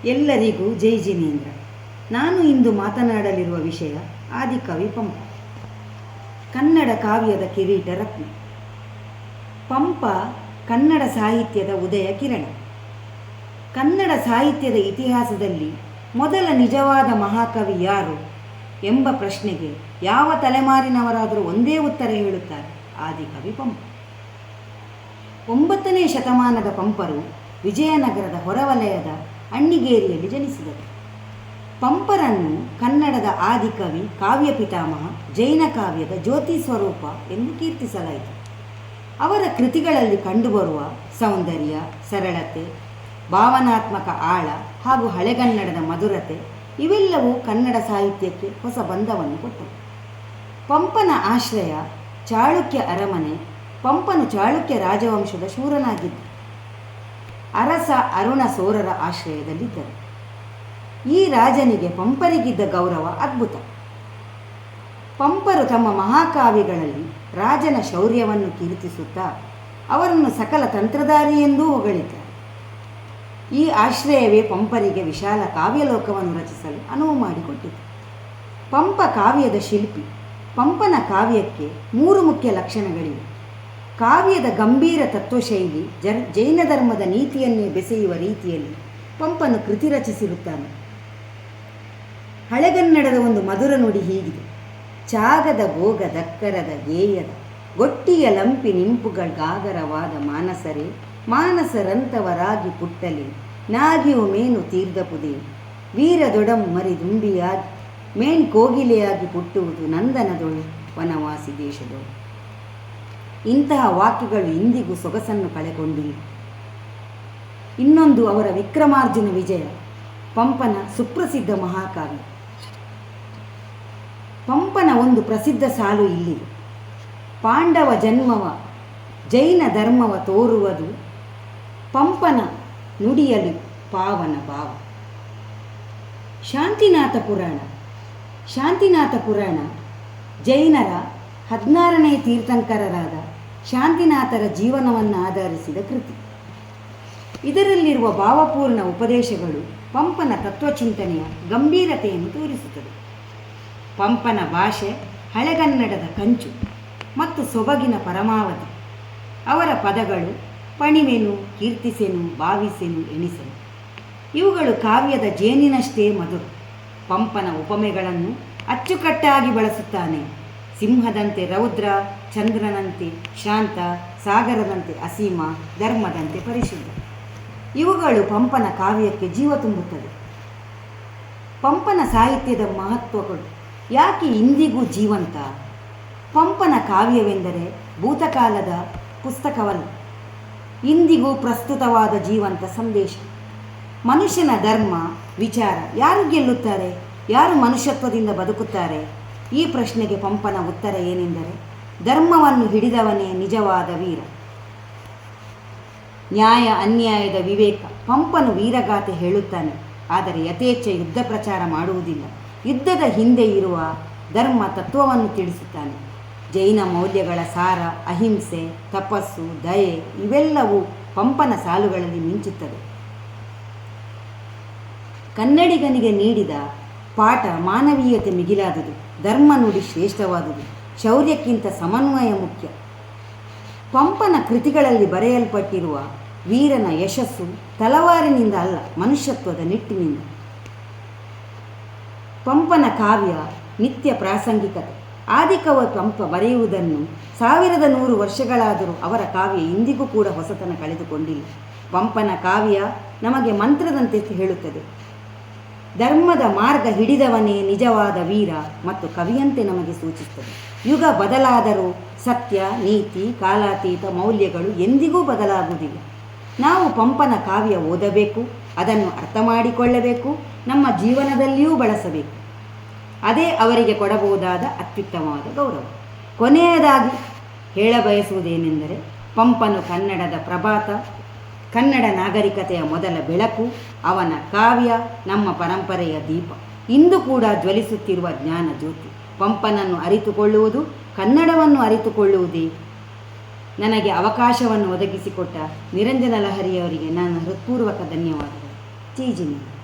ಎಲ್ಲರಿಗೂ ಜೈ ಜಿನೇಂದ್ರ. ನಾನು ಇಂದು ಮಾತನಾಡಲಿರುವ ವಿಷಯ ಆದಿಕವಿ ಪಂಪ. ಕನ್ನಡ ಕಾವ್ಯದ ಕಿರೀಟ ರತ್ನ. ಪಂಪ ಕನ್ನಡ ಸಾಹಿತ್ಯದ ಉದಯ ಕಿರಣ. ಕನ್ನಡ ಸಾಹಿತ್ಯದ ಇತಿಹಾಸದಲ್ಲಿ ಮೊದಲ ನಿಜವಾದ ಮಹಾಕವಿ ಯಾರು ಎಂಬ ಪ್ರಶ್ನೆಗೆ ಯಾವ ತಲೆಮಾರಿನವರಾದರೂ ಒಂದೇ ಉತ್ತರ ಹೇಳುತ್ತಾರೆ: ಆದಿಕವಿ ಪಂಪ. 9ನೇ ಶತಮಾನದ ಪಂಪರು ವಿಜಯನಗರದ ಹೊರವಲಯದ ಅಣ್ಣಿಗೇರಿಯಲ್ಲಿ ಜನಿಸಿದರು. ಪಂಪರನ್ನು ಕನ್ನಡದ ಆದಿಕವಿ, ಕಾವ್ಯ ಪಿತಾಮಹ, ಜೈನ ಕಾವ್ಯದ ಜ್ಯೋತಿ ಸ್ವರೂಪ ಎಂದು ಕೀರ್ತಿಸಲಾಯಿತು. ಅವರ ಕೃತಿಗಳಲ್ಲಿ ಕಂಡುಬರುವ ಸೌಂದರ್ಯ, ಸರಳತೆ, ಭಾವನಾತ್ಮಕ ಆಳ ಹಾಗೂ ಹಳೆಗನ್ನಡದ ಮಧುರತೆ ಇವೆಲ್ಲವೂ ಕನ್ನಡ ಸಾಹಿತ್ಯಕ್ಕೆ ಹೊಸ ಬಂಧವನ್ನು ಕೊಟ್ಟವು. ಪಂಪನ ಆಶ್ರಯ ಚಾಳುಕ್ಯ ಅರಮನೆ. ಪಂಪನು ಚಾಳುಕ್ಯ ರಾಜವಂಶದ ಶೂರನಾಗಿದ್ದ. ಅರಸ ಅರುಣ ಸೋರರ ಆಶ್ರಯದಲ್ಲಿದ್ದರು. ಈ ರಾಜನಿಗೆ ಪಂಪರಿಗಿದ್ದ ಗೌರವ ಅದ್ಭುತ. ಪಂಪರು ತಮ್ಮ ಮಹಾಕಾವ್ಯಗಳಲ್ಲಿ ರಾಜನ ಶೌರ್ಯವನ್ನು ಕೀರ್ತಿಸುತ್ತಾ ಅವರನ್ನು ಸಕಲ ತಂತ್ರಧಾರಿ ಎಂದೂ ಹೊಗಳಿದ್ದಾರೆ. ಈ ಆಶ್ರಯವೇ ಪಂಪರಿಗೆ ವಿಶಾಲ ಕಾವ್ಯಲೋಕವನ್ನು ರಚಿಸಲು ಅನುವು ಮಾಡಿಕೊಟ್ಟಿತು. ಪಂಪ ಕಾವ್ಯದ ಶಿಲ್ಪಿ. ಪಂಪನ ಕಾವ್ಯಕ್ಕೆ 3 ಮುಖ್ಯ ಲಕ್ಷಣಗಳಿವೆ. ಕಾವ್ಯದ ಗಂಭೀರ ತತ್ವಶೈಲಿ, ಜೈನ ಧರ್ಮದ ನೀತಿಯನ್ನೇ ಬೆಸೆಯುವ ರೀತಿಯಲ್ಲಿ ಪಂಪನು ಕೃತಿ ರಚಿಸಿರುತ್ತಾನೆ. ಹಳೆಗನ್ನಡದ ಒಂದು ಮಧುರ ನುಡಿ ಹೀಗಿದೆ: ಚಾಗದ ಭೋಗ ದಕ್ಕರದ ಗೇಯದ ಗೊಟ್ಟಿಯ ಲಂಪಿ ನಿಂಪುಗಳಾಗರವಾದ ಮಾನಸರೇ ಮಾನಸರಂತವರಾಗಿ ಪುಟ್ಟಲಿ ನಾಗಿಯು ಮೇನು ತೀರ್ದಪುದೇ ವೀರದೊಡಂ ಮರಿದುಂಬಿಯಾಗಿ ಮೇಣ್ ಕೋಗಿಲೆಯಾಗಿ ಪುಟ್ಟುವುದು ನಂದನದೊಳು ವನವಾಸಿ ದೇಶದೊಳು. ಇಂತಹ ವಾಕ್ಯಗಳು ಇಂದಿಗೂ ಸೊಗಸನ್ನು ಕಳೆಕೊಂಡಿಲ್ಲ. ಇನ್ನೊಂದು ಅವರ ವಿಕ್ರಮಾರ್ಜುನ ವಿಜಯ, ಪಂಪನ ಸುಪ್ರಸಿದ್ಧ ಮಹಾಕಾವ್ಯ. ಪಂಪನ ಒಂದು ಪ್ರಸಿದ್ಧ ಸಾಲು ಇಲ್ಲಿದೆ: ಪಾಂಡವ ಜನ್ಮವ ಜೈನ ಧರ್ಮವ ತೋರುವುದು ಪಂಪನ ನುಡಿಯಲು ಪಾವನ ಭಾವ. ಶಾಂತಿನಾಥ ಪುರಾಣ. ಶಾಂತಿನಾಥ ಪುರಾಣ ಜೈನರ 16ನೇ ತೀರ್ಥಂಕರರಾದ ಶಾಂತಿನಾಥರ ಜೀವನವನ್ನು ಆಧರಿಸಿದ ಕೃತಿ. ಇದರಲ್ಲಿರುವ ಭಾವಪೂರ್ಣ ಉಪದೇಶಗಳು ಪಂಪನ ತತ್ವಚಿಂತನೆಯ ಗಂಭೀರತೆಯನ್ನು ತೋರಿಸುತ್ತದೆ. ಪಂಪನ ಭಾಷೆ ಹಳೆಗನ್ನಡದ ಕಂಚು ಮತ್ತು ಸೊಬಗಿನ ಪರಮಾವಧಿ. ಅವರ ಪದಗಳು ಪಣಿವೆನು, ಕೀರ್ತಿಸೆನು, ಭಾವಿಸೆನು, ಎಣಿಸೆನು ಇವುಗಳು ಕಾವ್ಯದ ಜೇನಿನಷ್ಟೇ ಮಧುರ. ಪಂಪನ ಉಪಮೆಗಳನ್ನು ಅಚ್ಚುಕಟ್ಟಾಗಿ ಬಳಸುತ್ತಾನೆ. ಸಿಂಹದಂತೆ ರೌದ್ರ, ಚಂದ್ರನಂತೆ ಶಾಂತ, ಸಾಗರದಂತೆ ಅಸೀಮ, ಧರ್ಮದಂತೆ ಪರಿಶುದ್ಧ ಇವುಗಳು ಪಂಪನ ಕಾವ್ಯಕ್ಕೆ ಜೀವ ತುಂಬುತ್ತದೆ. ಪಂಪನ ಸಾಹಿತ್ಯದ ಮಹತ್ವಗಳು ಯಾಕೆ ಇಂದಿಗೂ ಜೀವಂತ? ಪಂಪನ ಕಾವ್ಯವೆಂದರೆ ಭೂತಕಾಲದ ಪುಸ್ತಕವಲ್ಲ, ಇಂದಿಗೂ ಪ್ರಸ್ತುತವಾದ ಜೀವಂತ ಸಂದೇಶ. ಮನುಷ್ಯನ ಧರ್ಮ, ವಿಚಾರ ಯಾರು ಗೆಲ್ಲುತ್ತಾರೆ? ಯಾರು ಮನುಷ್ಯತ್ವದಿಂದ ಬದುಕುತ್ತಾರೆ? ಈ ಪ್ರಶ್ನೆಗೆ ಪಂಪನ ಉತ್ತರ ಏನೆಂದರೆ: ಧರ್ಮವನ್ನು ಹಿಡಿದವನೇ ನಿಜವಾದ ವೀರ. ನ್ಯಾಯ ಅನ್ಯಾಯದ ವಿವೇಕ. ಪಂಪನು ವೀರಗಾಥೆ ಹೇಳುತ್ತಾನೆ, ಆದರೆ ಯಥೇಚ್ಛ ಯುದ್ಧ ಪ್ರಚಾರ ಮಾಡುವುದಿಲ್ಲ. ಯುದ್ಧದ ಹಿಂದೆ ಇರುವ ಧರ್ಮ ತತ್ವವನ್ನು ತಿಳಿಸುತ್ತಾನೆ. ಜೈನ ಮೌಲ್ಯಗಳ ಸಾರ, ಅಹಿಂಸೆ, ತಪಸ್ಸು, ದಯೆ ಇವೆಲ್ಲವೂ ಪಂಪನ ಸಾಲುಗಳಲ್ಲಿ ಮಿಂಚುತ್ತದೆ. ಕನ್ನಡಿಗನಿಗೆ ನೀಡಿದ ಪಾಠ ಮಾನವೀಯತೆ ಮಿಗಿಲಾದುದು, ಧರ್ಮ ನುಡಿ ಶ್ರೇಷ್ಠವಾದುದು, ಶೌರ್ಯಕ್ಕಿಂತ ಸಮನ್ವಯ ಮುಖ್ಯ. ಪಂಪನ ಕೃತಿಗಳಲ್ಲಿ ಬರೆಯಲ್ಪಟ್ಟಿರುವ ವೀರನ ಯಶಸ್ಸು ತಲವಾರಿನಿಂದ ಅಲ್ಲ, ಮನುಷ್ಯತ್ವದ ನಿಟ್ಟಿನಿಂದ. ಪಂಪನ ಕಾವ್ಯ ನಿತ್ಯ ಪ್ರಾಸಂಗಿಕತೆ. ಆದಿಕವಿ ಪಂಪ ಬರೆಯುವುದನ್ನು 1100 ವರ್ಷಗಳಾದರೂ ಅವರ ಕಾವ್ಯ ಇಂದಿಗೂ ಕೂಡ ಹೊಸತನ ಕಳೆದುಕೊಂಡಿಲ್ಲ. ಪಂಪನ ಕಾವ್ಯ ನಮಗೆ ಮಂತ್ರದಂತೆ ಹೇಳುತ್ತದೆ: ಧರ್ಮದ ಮಾರ್ಗ ಹಿಡಿದವನೇ ನಿಜವಾದ ವೀರ ಮತ್ತು ಕವಿಯಂತೆ ನಮಗೆ ಸೂಚಿಸುತ್ತದೆ. ಯುಗ ಬದಲಾದರೂ ಸತ್ಯ, ನೀತಿ, ಕಾಲಾತೀತ ಮೌಲ್ಯಗಳು ಎಂದಿಗೂ ಬದಲಾಗುವುದಿಲ್ಲ. ನಾವು ಪಂಪನ ಕಾವ್ಯ ಓದಬೇಕು, ಅದನ್ನು ಅರ್ಥ ಮಾಡಿಕೊಳ್ಳಬೇಕು, ನಮ್ಮ ಜೀವನದಲ್ಲಿಯೂ ಬಳಸಬೇಕು. ಅದೇ ಅವರಿಗೆ ಕೊಡಬಹುದಾದ ಅತ್ಯುತ್ತಮವಾದ ಗೌರವ. ಕೊನೆಯದಾಗಿ ಹೇಳಬಯಸುವುದೇನೆಂದರೆ, ಪಂಪನು ಕನ್ನಡದ ಪ್ರಭಾತ, ಕನ್ನಡ ನಾಗರಿಕತೆಯ ಮೊದಲ ಬೆಳಕು. ಅವನ ಕಾವ್ಯ ನಮ್ಮ ಪರಂಪರೆಯ ದೀಪ, ಇಂದು ಕೂಡ ಜ್ವಲಿಸುತ್ತಿರುವ ಜ್ಞಾನ ಜ್ಯೋತಿ. ಪಂಪನನ್ನು ಅರಿತುಕೊಳ್ಳುವುದು, ಕನ್ನಡವನ್ನು ಅರಿತುಕೊಳ್ಳುವುದೇ. ನನಗೆ ಅವಕಾಶವನ್ನು ಒದಗಿಸಿಕೊಟ್ಟ ನಿರಂಜನ ಲಹರಿಯವರಿಗೆ ನಾನು ಹೃತ್ಪೂರ್ವಕ ಧನ್ಯವಾದಗಳು. ಜೈ ಜಿನೇಂದ್ರ.